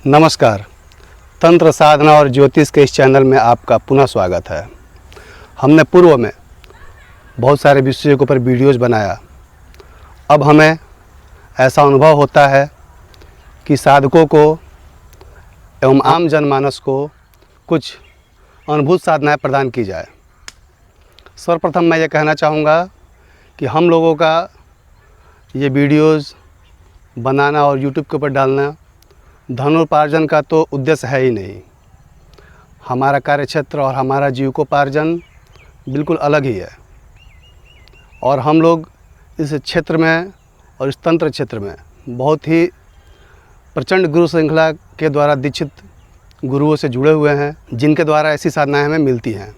नमस्कार। तंत्र साधना और ज्योतिष के इस चैनल में आपका पुनः स्वागत है। हमने पूर्व में बहुत सारे विषयों के ऊपर वीडियोज़ बनाया। अब हमें ऐसा अनुभव होता है कि साधकों को एवं आम जनमानस को कुछ अनुभूत साधनाएं प्रदान की जाए। सर्वप्रथम मैं ये कहना चाहूँगा कि हम लोगों का ये वीडियोज़ बनाना और यूट्यूब के ऊपर डालना धनोपार्जन का तो उद्देश्य है ही नहीं। हमारा कार्यक्षेत्र और हमारा जीविकोपार्जन बिल्कुल अलग ही है और हम लोग इस क्षेत्र में और इस तंत्र क्षेत्र में बहुत ही प्रचंड गुरु श्रृंखला के द्वारा दीक्षित गुरुओं से जुड़े हुए हैं, जिनके द्वारा ऐसी साधनाएं हमें मिलती हैं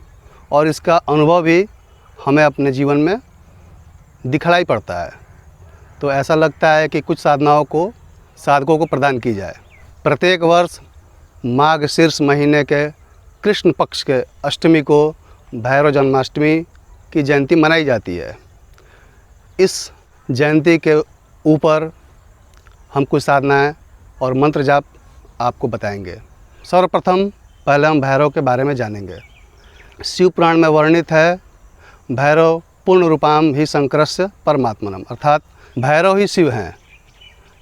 और इसका अनुभव भी हमें अपने जीवन में दिखलाई पड़ता है। तो ऐसा लगता है कि कुछ साधनाओं को साधकों को प्रदान की जाए। प्रत्येक वर्ष माघ शीर्ष महीने के कृष्ण पक्ष के अष्टमी को भैरव जन्माष्टमी की जयंती मनाई जाती है। इस जयंती के ऊपर हम कुछ साधनाएं और मंत्र जाप आपको बताएंगे। सर्वप्रथम पहले हम भैरव के बारे में जानेंगे। शिव पुराण में वर्णित है, भैरव पूर्ण रूपाम ही शंकरस्य परमात्मनम, अर्थात भैरव ही शिव हैं,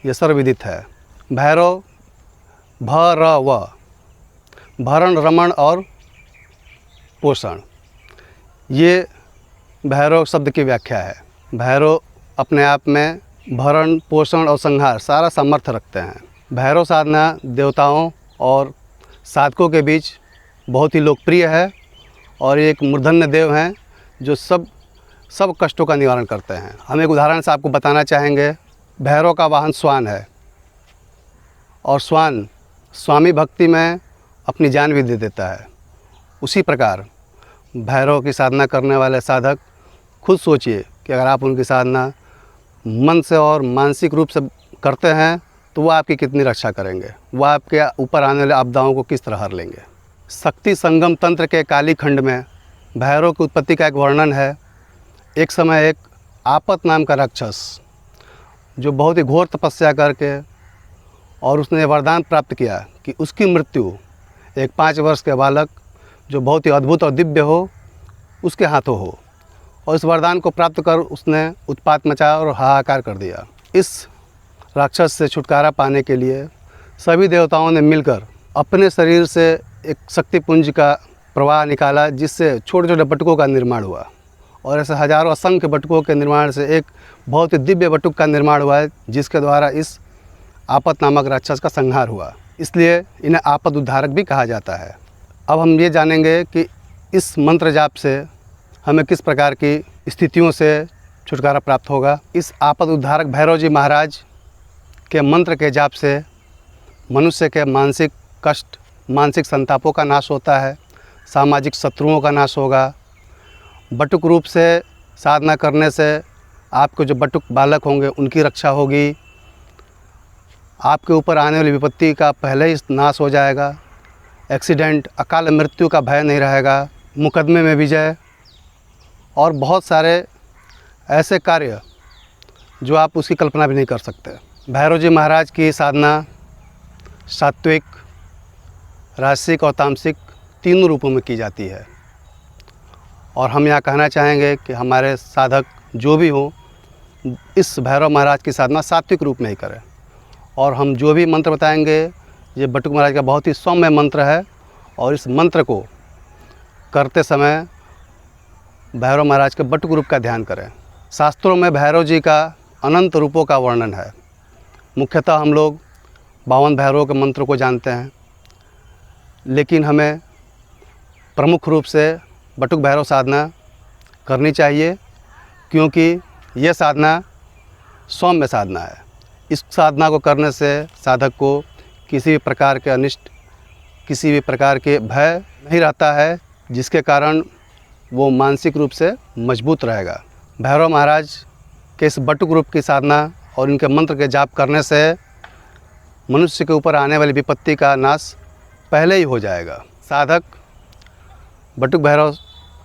ये सर्वविदित है। भैरव भ-र-व, भरण रमण और पोषण, ये भैरव शब्द की व्याख्या है। भैरव अपने आप में भरण पोषण और संहार सारा सामर्थ्य रखते हैं। भैरव साधना देवताओं और साधकों के बीच बहुत ही लोकप्रिय है और एक मूर्धन्य देव हैं जो सब कष्टों का निवारण करते हैं। हम एक उदाहरण से आपको बताना चाहेंगे। भैरव का वाहन श्वान है और श्वान स्वामी भक्ति में अपनी जान भी दे देता है। उसी प्रकार भैरव की साधना करने वाले साधक खुद सोचिए कि अगर आप उनकी साधना मन से और मानसिक रूप से करते हैं तो वो आपकी कितनी रक्षा करेंगे, वो आपके ऊपर आने वाले आपदाओं को किस तरह हर लेंगे। शक्ति संगम तंत्र के काली खंड में भैरव की उत्पत्ति का एक वर्णन है। एक समय एक आपत नाम का राक्षस जो बहुत ही घोर तपस्या करके और उसने वरदान प्राप्त किया कि उसकी मृत्यु एक 5 वर्ष के बालक जो बहुत ही अद्भुत और दिव्य हो उसके हाथों हो, और इस वरदान को प्राप्त कर उसने उत्पात मचाया और हाहाकार कर दिया। इस राक्षस से छुटकारा पाने के लिए सभी देवताओं ने मिलकर अपने शरीर से एक शक्तिपुंज का प्रवाह निकाला, जिससे छोटे छोटे बटुकों का निर्माण हुआ और ऐसे हजारों असंख्य बटुकों के निर्माण से एक बहुत ही दिव्य बटुक का निर्माण हुआ है, जिसके द्वारा इस आपत नामक राक्षस का संहार हुआ। इसलिए इन्हें आपद उद्धारक भी कहा जाता है। अब हम ये जानेंगे कि इस मंत्र जाप से हमें किस प्रकार की स्थितियों से छुटकारा प्राप्त होगा। इस आपद उद्धारक भैरव जी महाराज के मंत्र के जाप से मनुष्य के मानसिक कष्ट, मानसिक संतापों का नाश होता है, सामाजिक शत्रुओं का नाश होगा। बटुक रूप से साधना करने से आपके जो बटुक बालक होंगे उनकी रक्षा होगी। आपके ऊपर आने वाली विपत्ति का पहले ही नाश हो जाएगा। एक्सीडेंट, अकाल मृत्यु का भय नहीं रहेगा। मुकदमे में विजय और बहुत सारे ऐसे कार्य जो आप उसकी कल्पना भी नहीं कर सकते। भैरव जी महाराज की साधना सात्विक, राजसिक और तामसिक तीनों रूपों में की जाती है और हम यहाँ कहना चाहेंगे कि हमारे साधक जो भी हो इस भैरव महाराज की साधना सात्विक रूप में ही करें। और हम जो भी मंत्र बताएंगे ये बटुक महाराज का बहुत ही सौम्य मंत्र है और इस मंत्र को करते समय भैरव महाराज के बटुक रूप का ध्यान करें। शास्त्रों में भैरव जी का अनंत रूपों का वर्णन है। मुख्यतः हम लोग 52 भैरव के मंत्र को जानते हैं, लेकिन हमें प्रमुख रूप से बटुक भैरव साधना करनी चाहिए, क्योंकि ये साधना सौम्य साधना है। इस साधना को करने से साधक को किसी भी प्रकार के अनिष्ट, किसी भी प्रकार के भय नहीं रहता है, जिसके कारण वो मानसिक रूप से मजबूत रहेगा। भैरव महाराज के इस बटुक रूप की साधना और इनके मंत्र के जाप करने से मनुष्य के ऊपर आने वाली विपत्ति का नाश पहले ही हो जाएगा। साधक बटुक भैरव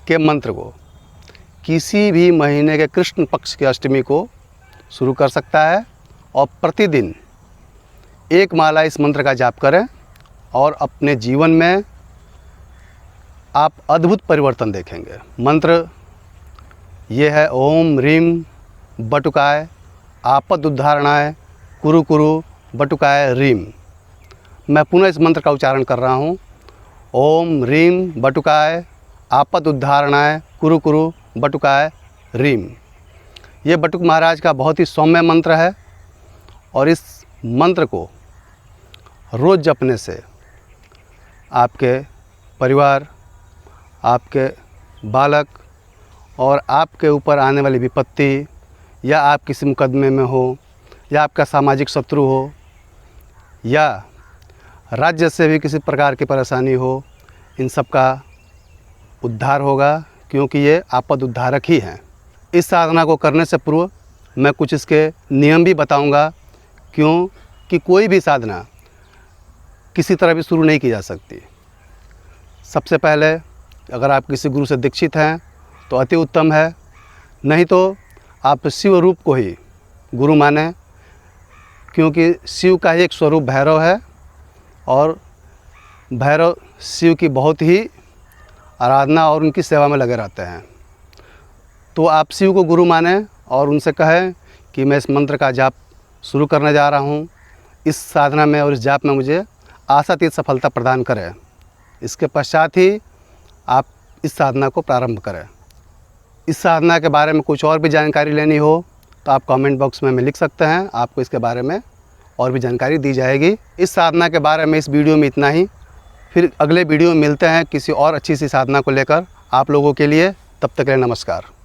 के मंत्र को किसी भी महीने के कृष्ण पक्ष की अष्टमी को शुरू कर सकता है और प्रतिदिन एक माला इस मंत्र का जाप करें और अपने जीवन में आप अद्भुत परिवर्तन देखेंगे। मंत्र ये है ओम ह्रीम बटुकाय आपद उद्धारणाय कुरु कुरु बटुकाय ह्रीम। मैं पुनः इस मंत्र का उच्चारण कर रहा हूँ। ओम ह्रीम बटुकाय आपद उद्धारणाय कुरु कुरु बटुकाय ह्रीम। ये बटुक महाराज का बहुत ही सौम्य मंत्र है और इस मंत्र को रोज़ जपने से आपके परिवार, आपके बालक और आपके ऊपर आने वाली विपत्ति, या आप किसी मुकदमे में हो, या आपका सामाजिक शत्रु हो, या राज्य से भी किसी प्रकार की परेशानी हो, इन सब का उद्धार होगा, क्योंकि ये आपद उद्धारक ही हैं। इस साधना को करने से पूर्व मैं कुछ इसके नियम भी बताऊंगा, क्योंकि कोई भी साधना किसी तरह भी शुरू नहीं की जा सकती। सबसे पहले अगर आप किसी गुरु से दीक्षित हैं तो अति उत्तम है, नहीं तो आप शिव रूप को ही गुरु माने, क्योंकि शिव का ही एक स्वरूप भैरव है और भैरव शिव की बहुत ही आराधना और उनकी सेवा में लगे रहते हैं। तो आप शिव को गुरु माने और उनसे कहें कि मैं इस मंत्र का जाप शुरू करने जा रहा हूँ। इस साधना में और इस जाप में मुझे आशातीत सफलता प्रदान करें। इसके पश्चात ही आप इस साधना को प्रारंभ करें। इस साधना के बारे में कुछ और भी जानकारी लेनी हो तो आप कमेंट बॉक्स में लिख सकते हैं, आपको इसके बारे में और भी जानकारी दी जाएगी। इस साधना के बारे में इस वीडियो में इतना ही। फिर अगले वीडियो में मिलते हैं किसी और अच्छी सी साधना को लेकर आप लोगों के लिए। तब तक के लिए नमस्कार।